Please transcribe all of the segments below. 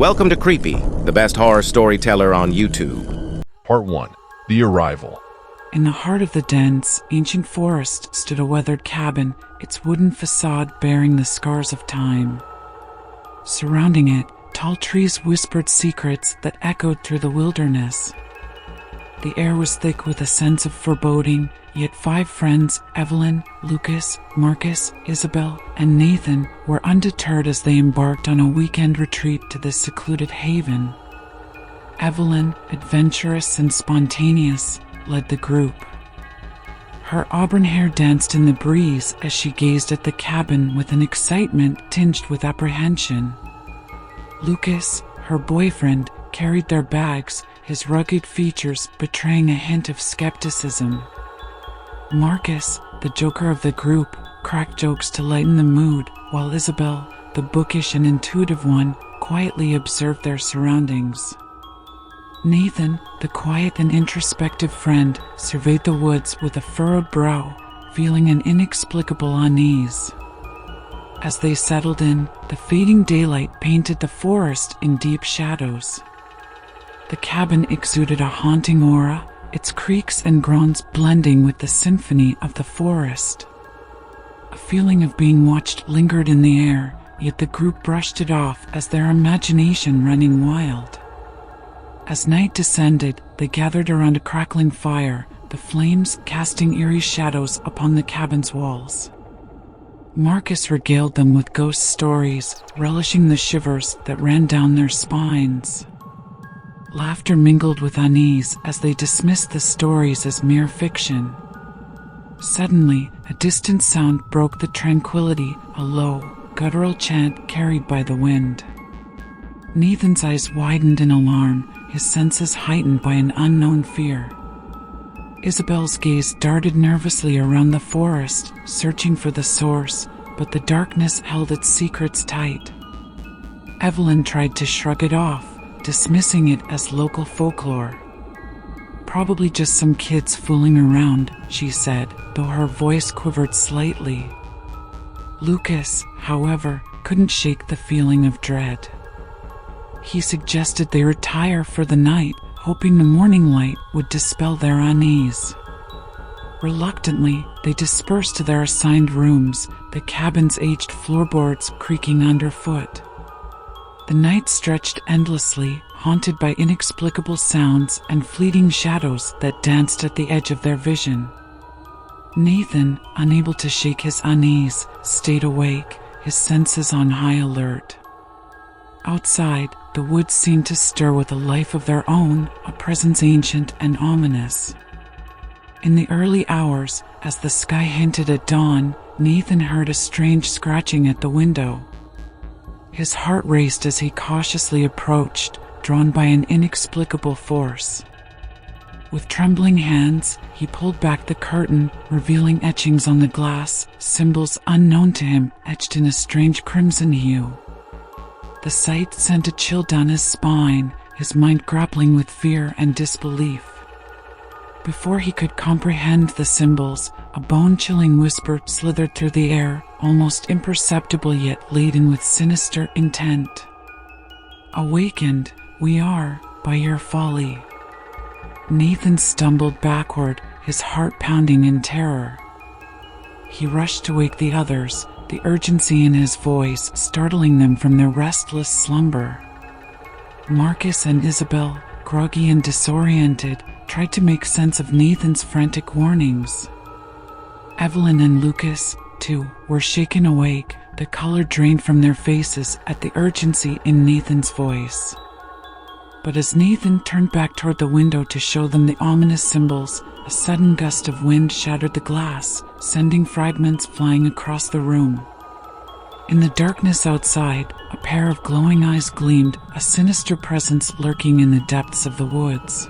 Welcome to Creepy, the best horror storyteller on YouTube. Part 1. The Arrival. In the heart of the dense, ancient forest stood a weathered cabin, its wooden facade bearing the scars of time. Surrounding it, tall trees whispered secrets that echoed through the wilderness. The air was thick with a sense of foreboding, yet 5 friends, Evelyn, Lucas, Marcus, Isabel, and Nathan, were undeterred as they embarked on a weekend retreat to this secluded haven. Evelyn, adventurous and spontaneous, led the group. Her auburn hair danced in the breeze as she gazed at the cabin with an excitement tinged with apprehension. Lucas, her boyfriend, carried their bags, his rugged features betraying a hint of skepticism. Marcus, the joker of the group, cracked jokes to lighten the mood, while Isabel, the bookish and intuitive one, quietly observed their surroundings. Nathan, the quiet and introspective friend, surveyed the woods with a furrowed brow, feeling an inexplicable unease. As they settled in, the fading daylight painted the forest in deep shadows. The cabin exuded a haunting aura, its creaks and groans blending with the symphony of the forest. A feeling of being watched lingered in the air, yet the group brushed it off as their imagination running wild. As night descended, they gathered around a crackling fire, the flames casting eerie shadows upon the cabin's walls. Marcus regaled them with ghost stories, relishing the shivers that ran down their spines. Laughter mingled with unease as they dismissed the stories as mere fiction. Suddenly, a distant sound broke the tranquility, a low, guttural chant carried by the wind. Nathan's eyes widened in alarm, his senses heightened by an unknown fear. Isabel's gaze darted nervously around the forest, searching for the source, but the darkness held its secrets tight. Evelyn tried to shrug it off, dismissing it as local folklore. "Probably just some kids fooling around," she said, though her voice quivered slightly. Lucas, however, couldn't shake the feeling of dread. He suggested they retire for the night, hoping the morning light would dispel their unease. Reluctantly, they dispersed to their assigned rooms, the cabin's aged floorboards creaking underfoot. The night stretched endlessly, haunted by inexplicable sounds and fleeting shadows that danced at the edge of their vision. Nathan, unable to shake his unease, stayed awake, his senses on high alert. Outside, the woods seemed to stir with a life of their own, a presence ancient and ominous. In the early hours, as the sky hinted at dawn, Nathan heard a strange scratching at the window. His heart raced as he cautiously approached, drawn by an inexplicable force. With trembling hands, he pulled back the curtain, revealing etchings on the glass, symbols unknown to him etched in a strange crimson hue. The sight sent a chill down his spine, his mind grappling with fear and disbelief. Before he could comprehend the symbols, a bone-chilling whisper slithered through the air, almost imperceptible yet laden with sinister intent. "Awakened, we are, by your folly." Nathan stumbled backward, his heart pounding in terror. He rushed to wake the others, the urgency in his voice startling them from their restless slumber. Marcus and Isabel, groggy and disoriented, tried to make sense of Nathan's frantic warnings. Evelyn and Lucas, too, were shaken awake, the color drained from their faces at the urgency in Nathan's voice. But as Nathan turned back toward the window to show them the ominous symbols, a sudden gust of wind shattered the glass, sending fragments flying across the room. In the darkness outside, a pair of glowing eyes gleamed, a sinister presence lurking in the depths of the woods.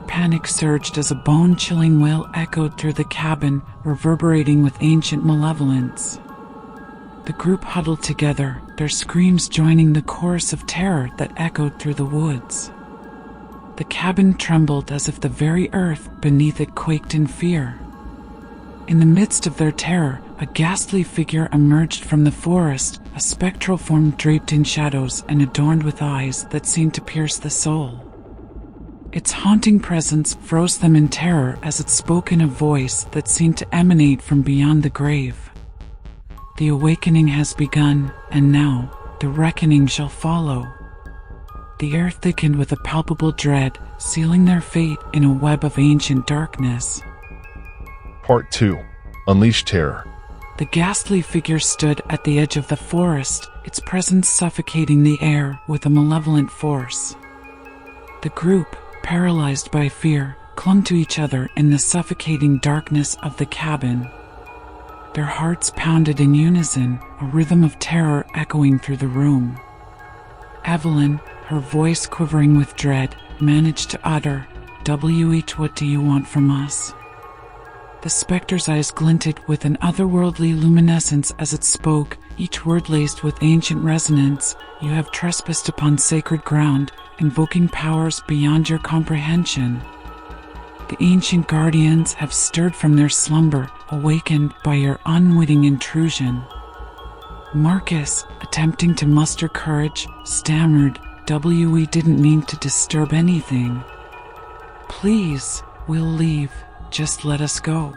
Panic surged as a bone-chilling wail echoed through the cabin, reverberating with ancient malevolence. The group huddled together, their screams joining the chorus of terror that echoed through the woods. The cabin trembled as if the very earth beneath it quaked in fear. In the midst of their terror, a ghastly figure emerged from the forest, a spectral form draped in shadows and adorned with eyes that seemed to pierce the soul. Its haunting presence froze them in terror as it spoke in a voice that seemed to emanate from beyond the grave. The awakening has begun, and now the reckoning shall follow. The air thickened with a palpable dread, sealing their fate in a web of ancient darkness. Part 2. Unleash Terror. The ghastly figure stood at the edge of the forest, its presence suffocating the air with a malevolent force. The group, paralyzed by fear, clung to each other in the suffocating darkness of the cabin. Their hearts pounded in unison, a rhythm of terror echoing through the room. Evelyn, her voice quivering with dread, managed to utter, "WH, what do you want from us?" The specter's eyes glinted with an otherworldly luminescence as it spoke, each word laced with ancient resonance. "You have trespassed upon sacred ground, invoking powers beyond your comprehension. The ancient guardians have stirred from their slumber, awakened by your unwitting intrusion." Marcus, attempting to muster courage, stammered, "We didn't mean to disturb anything. Please, we'll leave. Just let us go."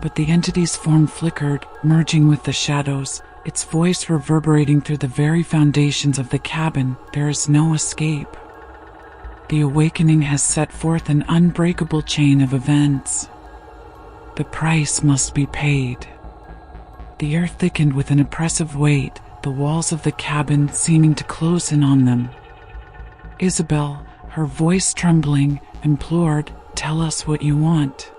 But the entity's form flickered, merging with the shadows, its voice reverberating through the very foundations of the cabin. "There is no escape. The awakening has set forth an unbreakable chain of events. The price must be paid." The air thickened with an oppressive weight, the walls of the cabin seeming to close in on them. Isabel, her voice trembling, implored, "Tell us what you want.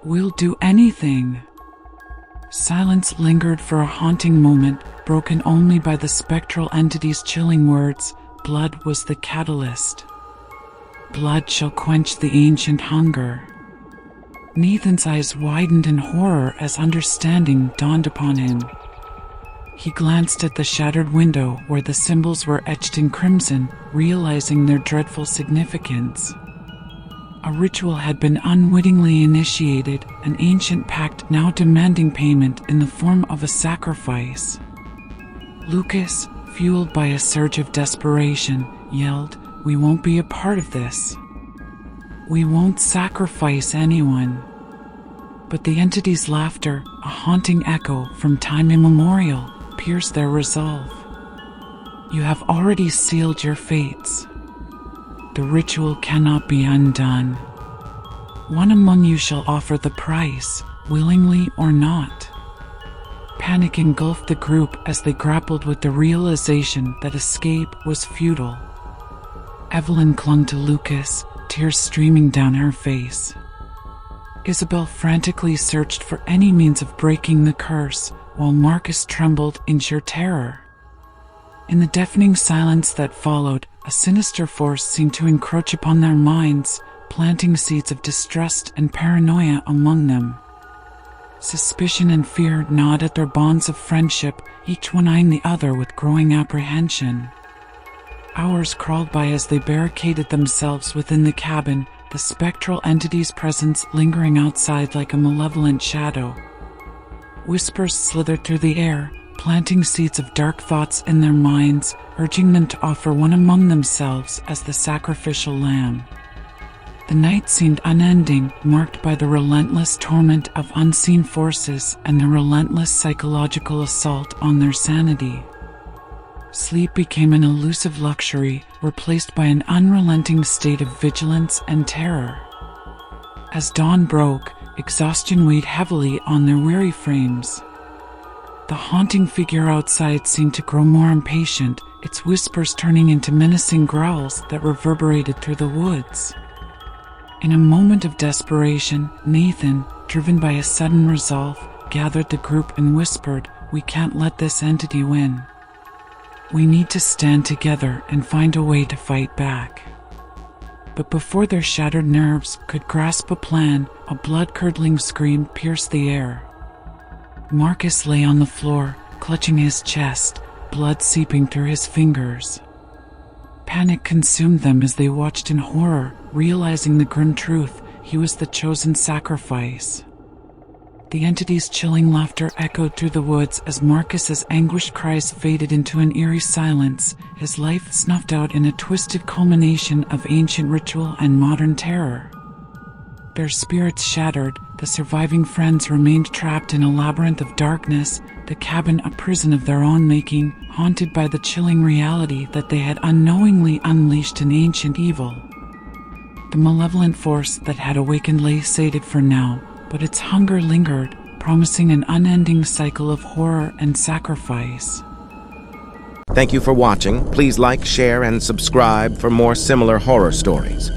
We'll do anything." Silence lingered for a haunting moment, broken only by the spectral entity's chilling words. "Blood was the catalyst. Blood shall quench the ancient hunger." Nathan's eyes widened in horror as understanding dawned upon him. He glanced at the shattered window where the symbols were etched in crimson, realizing their dreadful significance. A ritual had been unwittingly initiated, an ancient pact now demanding payment in the form of a sacrifice. Lucas, fueled by a surge of desperation, yelled, "We won't be a part of this. We won't sacrifice anyone." But the entity's laughter, a haunting echo from time immemorial, pierced their resolve. "You have already sealed your fates. The ritual cannot be undone. One among you shall offer the price, willingly or not." Panic engulfed the group as they grappled with the realization that escape was futile. Evelyn clung to Lucas, tears streaming down her face. Isabel frantically searched for any means of breaking the curse, while Marcus trembled in sheer terror. In the deafening silence that followed, a sinister force seemed to encroach upon their minds, planting seeds of distrust and paranoia among them. Suspicion and fear gnawed at their bonds of friendship, each one eyeing the other with growing apprehension. Hours crawled by as they barricaded themselves within the cabin, the spectral entity's presence lingering outside like a malevolent shadow. Whispers slithered through the air, planting seeds of dark thoughts in their minds, urging them to offer one among themselves as the sacrificial lamb. The night seemed unending, marked by the relentless torment of unseen forces and the relentless psychological assault on their sanity. Sleep became an elusive luxury, replaced by an unrelenting state of vigilance and terror. As dawn broke, exhaustion weighed heavily on their weary frames. The haunting figure outside seemed to grow more impatient, its whispers turning into menacing growls that reverberated through the woods. In a moment of desperation, Nathan, driven by a sudden resolve, gathered the group and whispered, "We can't let this entity win. We need to stand together and find a way to fight back." But before their shattered nerves could grasp a plan, a blood-curdling scream pierced the air. Marcus lay on the floor, clutching his chest, blood seeping through his fingers. Panic consumed them as they watched in horror, realizing the grim truth: he was the chosen sacrifice. The entity's chilling laughter echoed through the woods as Marcus's anguished cries faded into an eerie silence, his life snuffed out in a twisted culmination of ancient ritual and modern terror. Their spirits shattered, the surviving friends remained trapped in a labyrinth of darkness, the cabin a prison of their own making, haunted by the chilling reality that they had unknowingly unleashed an ancient evil. The malevolent force that had awakened lay sated for now, but its hunger lingered, promising an unending cycle of horror and sacrifice. Thank you for watching. Please like, share, and subscribe for more similar horror stories.